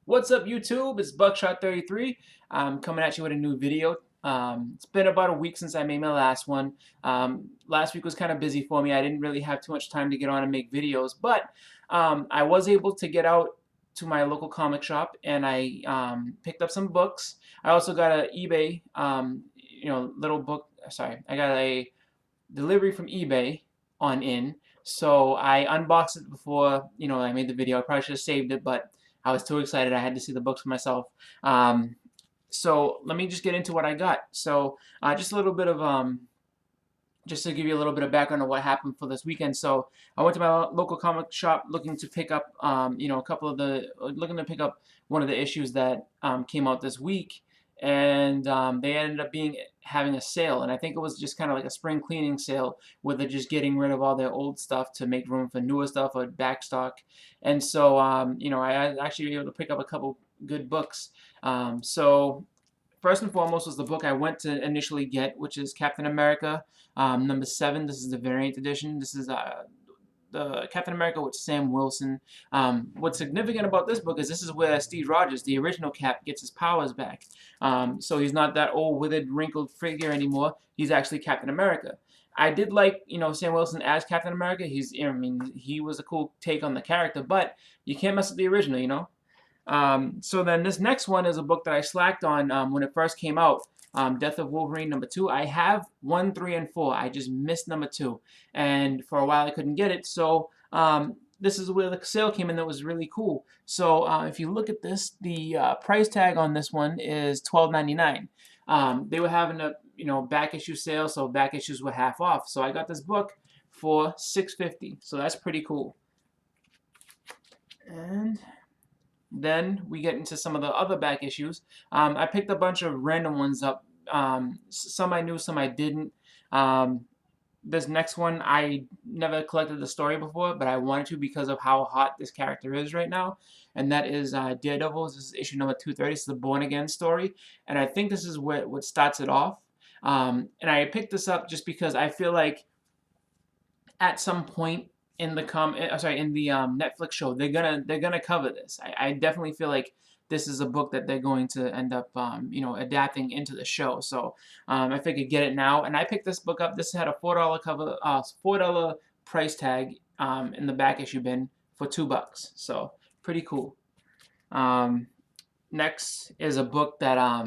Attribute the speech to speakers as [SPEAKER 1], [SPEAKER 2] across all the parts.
[SPEAKER 1] What's up, YouTube? It's Buckshot33. I'm coming at you with a new video. It's been about a week since I made my last one. Last week was kind of busy for me. I didn't really have too much time to get on and make videos, but I was able to get out to my local comic shop and I picked up some books. I also got an eBay, little book. Sorry, I got a delivery from eBay on in. So I unboxed it before, I made the video. I probably should have saved it, but I was too excited. I had to see the books for myself. So let me just get into what I got. So just a little bit of just to give you a little bit of background on what happened for this weekend. So I went to my local comic shop looking to pick up, looking to pick up one of the issues that came out this week, and they ended up having a sale, and I think it was just kind of like a spring cleaning sale where they're just getting rid of all their old stuff to make room for newer stuff or back stock. And so, I actually able to pick up a couple good books. So first and foremost was the book I went to initially get, which is Captain America, #7. This is the variant edition. This is the Captain America with Sam Wilson. What's significant about this book is this is where Steve Rogers, the original Cap, gets his powers back. So he's not that old, withered, wrinkled figure anymore. He's actually Captain America. I did like, Sam Wilson as Captain America. He was a cool take on the character, but you can't mess with the original. So then this next one is a book that I slacked on when it first came out. Death of Wolverine #2. I have 1, 3, and 4. I just missed #2, and for a while I couldn't get it. So this is where the sale came in. That was really cool. So if you look at this, the price tag on this one is $12.99. They were having a back issue sale, so back issues were half off. So I got this book for $6.50. So that's pretty cool. And then we get into some of the other back issues. I picked a bunch of random ones up. Some I knew, some I didn't. This next one, I never collected the story before, but I wanted to because of how hot this character is right now. And that is Daredevil. This is issue number 230. It's the Born Again story. And I think this is what starts it off. And I picked this up just because I feel like at some point in the Netflix show, they're gonna cover this. I definitely feel like this is a book that they're going to end up adapting into the show. So I figured get it now, and I picked this book up. This had a $4 cover, $4 price tag in the back issue bin for $2. So pretty cool. Next is a book that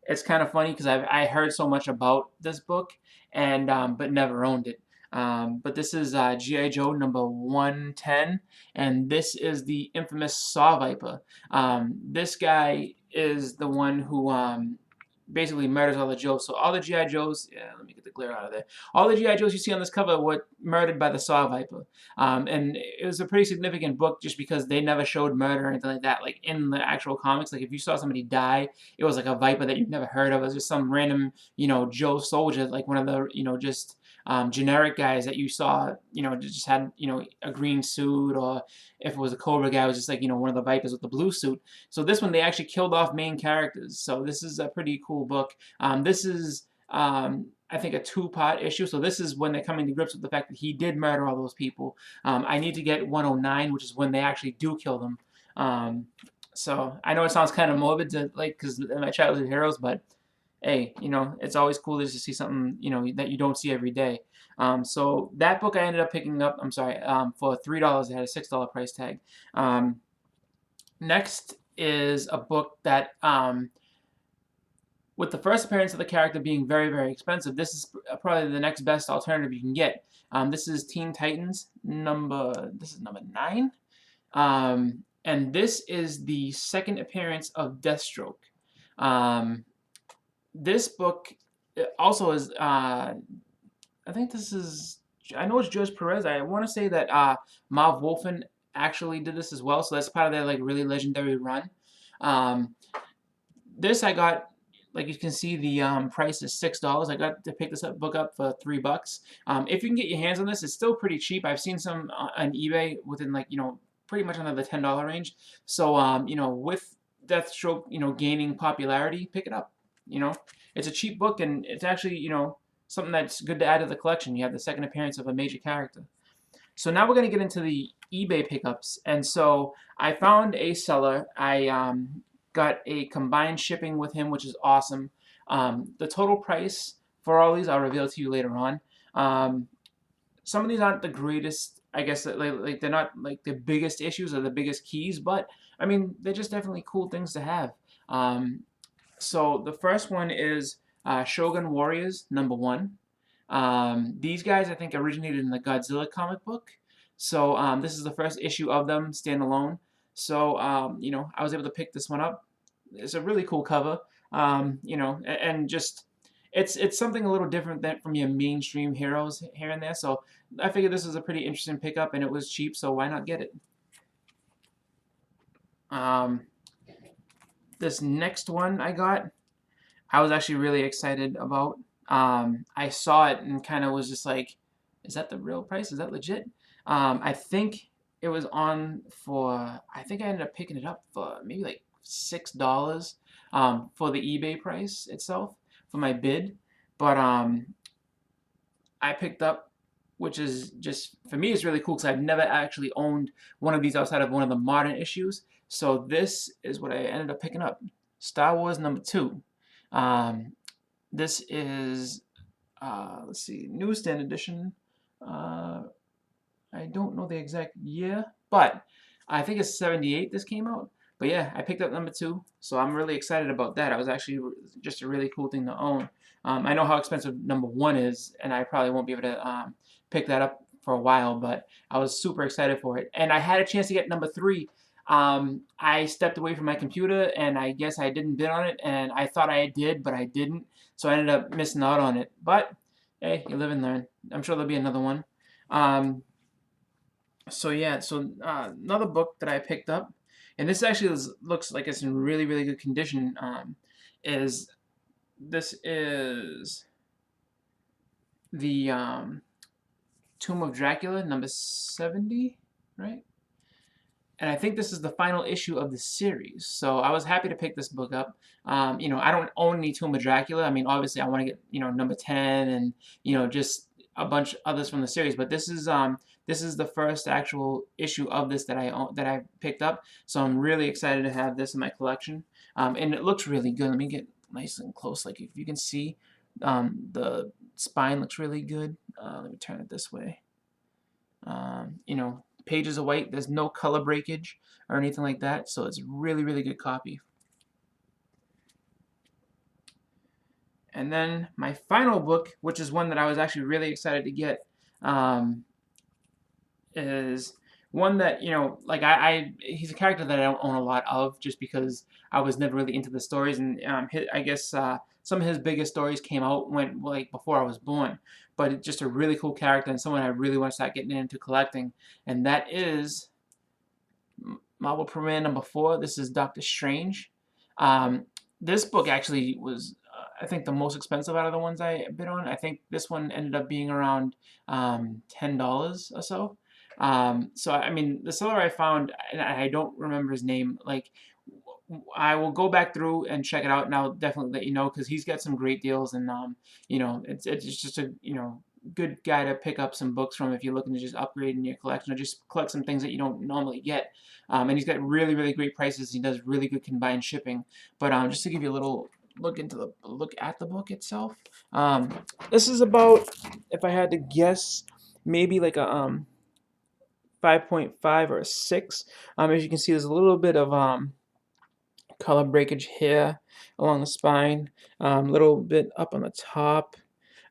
[SPEAKER 1] it's kind of funny because I heard so much about this book and but never owned it. But this is G.I. Joe #110, and this is the infamous Saw Viper. This guy is the one who basically murders all the Joes. So all the G.I. Joes, let me get the glare out of there. All the G.I. Joes you see on this cover were murdered by the Saw Viper. And it was a pretty significant book just because they never showed murder or anything like that. Like in the actual comics, like if you saw somebody die, it was like a Viper that you've never heard of. It was just some random, Joe soldier, like one of the, just generic guys that you saw, just had, a green suit, or if it was a Cobra guy, it was just like, one of the Vipers with the blue suit. So this one, they actually killed off main characters. So this is a pretty cool book. This is, I think, a 2-part issue. So this is when they're coming to grips with the fact that he did murder all those people. I need to get 109, which is when they actually do kill them. So I know it sounds kind of morbid to, like, because they're my childhood heroes, but hey, it's always cool just to see something, that you don't see every day. So that book I ended up picking up, for $3. It had a $6 price tag. Next is a book that, with the first appearance of the character being very, very expensive, this is probably the next best alternative you can get. This is Teen Titans this is number 9. And this is the second appearance of Deathstroke. This book also is, I think this is, I know it's George Perez. I want to say that Marv Wolfman actually did this as well, so that's part of their like really legendary run. This I got, like you can see, the price is $6. I got to pick this book up for $3. If you can get your hands on this, it's still pretty cheap. I've seen some on eBay within like pretty much under the $10 range. So with Deathstroke gaining popularity, pick it up. It's a cheap book, and it's actually, something that's good to add to the collection. You have the second appearance of a major character. So now we're going to get into the eBay pickups. And so I found a seller. I got a combined shipping with him, which is awesome. The total price for all these I'll reveal to you later on. Some of these aren't the greatest, I guess, like they're not like the biggest issues or the biggest keys, but I mean, they're just definitely cool things to have. So the first one is Shogun Warriors #1. These guys, I think, originated in the Godzilla comic book. So this is the first issue of them standalone. So you know, I was able to pick this one up. It's a really cool cover. You know, and just it's something a little different than from your mainstream heroes here and there. So I figured this was a pretty interesting pickup, and it was cheap. So why not get it? This next one I got, I was actually really excited about. I saw it and kind of was just like, is that the real price? Is that legit? I think it was on for, I think I ended up picking it up for maybe like $6 for the eBay price itself for my bid. But I picked up, which is just, for me, it's really cool because I've never actually owned one of these outside of one of the modern issues. So this is what I ended up picking up. Star Wars #2. This is, let's see, newsstand edition. I don't know the exact year, but I think it's 78 this came out. But yeah, I picked up #2, so I'm really excited about that. It was actually just a really cool thing to own. I know how expensive #1 is, and I probably won't be able to pick that up for a while, but I was super excited for it. And I had a chance to get #3. I stepped away from my computer, and I guess I didn't bid on it, and I thought I did, but I didn't, so I ended up missing out on it. But hey, you live and learn. I'm sure there'll be another one. So yeah, so another book that I picked up, and this actually looks like it's in really, really good condition, is this is the Tomb of Dracula, #70, right? And I think this is the final issue of the series. So I was happy to pick this book up. You know, I don't own any Tomb of Dracula. I mean, obviously, I want to get, you know, #10 and, you know, just a bunch of others from the series. But this is the first actual issue of this that I picked up. So I'm really excited to have this in my collection. And it looks really good. Let me get nice and close. Like if you can see, the spine looks really good. Let me turn it this way. You know, pages are white. There's no color breakage or anything like that, so it's really, really good copy. And then my final book, which is one that I was actually really excited to get, is one that, you know, like he's a character that I don't own a lot of just because I was never really into the stories, and I guess some of his biggest stories came out when, like, before I was born. But it's just a really cool character and someone I really want to start getting into collecting, and that is Marvel Premiere #4. This is Doctor Strange. This book actually was, I think, the most expensive out of the ones I bid on. I think this one ended up being around $10 or so. So I mean, the seller I found, and I don't remember his name. Like, I will go back through and check it out, and I'll definitely let you know because he's got some great deals, and you know, it's just a, you know, good guy to pick up some books from if you're looking to just upgrade in your collection or just collect some things that you don't normally get. And he's got really, really great prices. He does really good combined shipping. But just to give you a little look at the book itself, this is about, if I had to guess, maybe like a 5.5 or a 6. As you can see, there's a little bit of color breakage here along the spine, a little bit up on the top.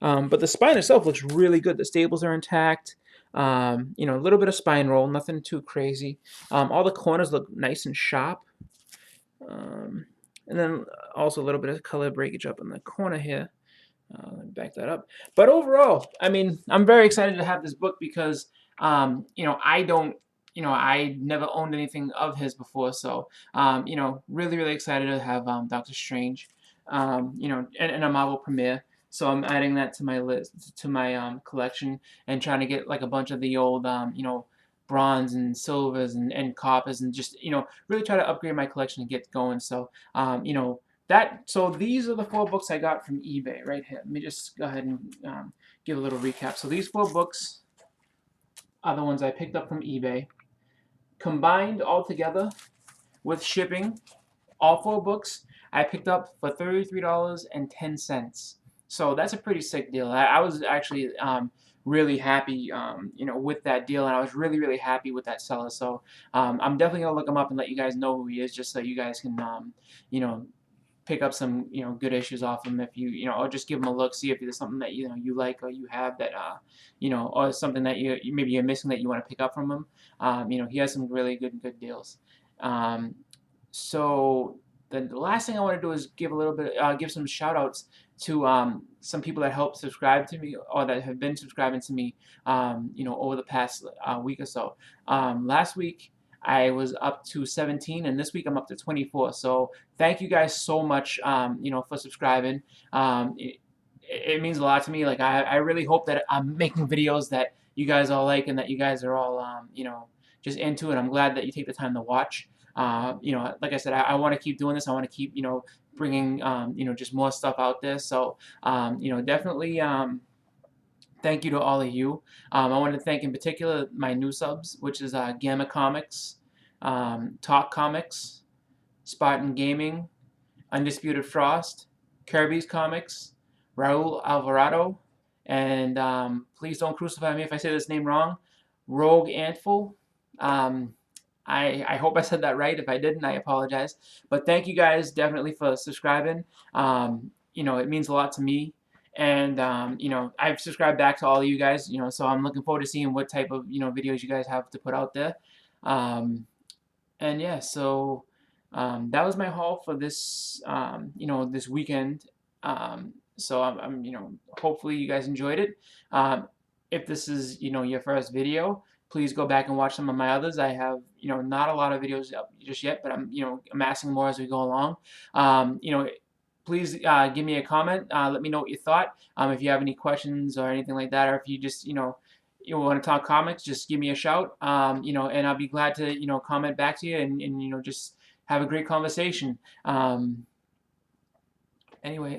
[SPEAKER 1] But the spine itself looks really good. The staples are intact. You know, a little bit of spine roll, nothing too crazy. All the corners look nice and sharp. And then also a little bit of color breakage up in the corner here. Let me back that up. But overall, I mean, I'm very excited to have this book because, you know, I never owned anything of his before. So, you know, really, really excited to have Doctor Strange, you know, and a Marvel Premiere. So I'm adding that to my list, to my collection, and trying to get like a bunch of the old, you know, bronze and silvers and coppers, and just, you know, really try to upgrade my collection and get going. So, you know, so these are the 4 books I got from eBay right here. Let me just go ahead and give a little recap. So these 4 books are the ones I picked up from eBay. Combined all together with shipping, all 4 books I picked up for $33.10. So that's a pretty sick deal. I was actually really happy, with that deal, and I was really happy with that seller. So I'm definitely gonna look him up and let you guys know who he is, just so you guys can, you know, pick up some good issues off him if or just give him a look, see if there's something that you like or you have that or something that maybe you're missing that you want to pick up from him. He has some really good deals. So the last thing I want to do is give a little bit give some shout outs to some people that helped subscribe to me or that have been subscribing to me over the past week or so. Last week I was up to 17, and this week I'm up to 24. So thank you guys so much, for subscribing. It means a lot to me. Like I really hope that I'm making videos that you guys all like and that you guys are all, just into it. I'm glad that you take the time to watch. Like I said, I want to keep doing this. I want to keep, bringing, just more stuff out there. So, definitely. Thank you to all of you. I want to thank in particular my new subs, which is Gamma Comics, Talk Comics, Spartan Gaming, Undisputed Frost, Kirby's Comics, Raul Alvarado, and please don't crucify me if I say this name wrong, Rogue Antful. I hope I said that right. If I didn't, I apologize. But thank you guys definitely for subscribing. It means a lot to me. And I've subscribed back to all of you guys, so I'm looking forward to seeing what type of videos you guys have to put out there. And yeah, so that was my haul for this this weekend. So I'm hopefully you guys enjoyed it. If this is your first video, please go back and watch some of my others. I have not a lot of videos up just yet, but I'm amassing more as we go along. Please give me a comment. Let me know what you thought. If you have any questions or anything like that, or if you just you want to talk comics, just give me a shout. And I'll be glad to comment back to you and just have a great conversation. Anyway,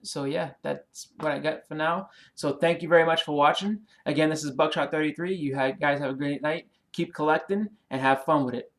[SPEAKER 1] so yeah, that's what I got for now. So thank you very much for watching. Again, this is Buckshot 33. You guys have a great night. Keep collecting and have fun with it.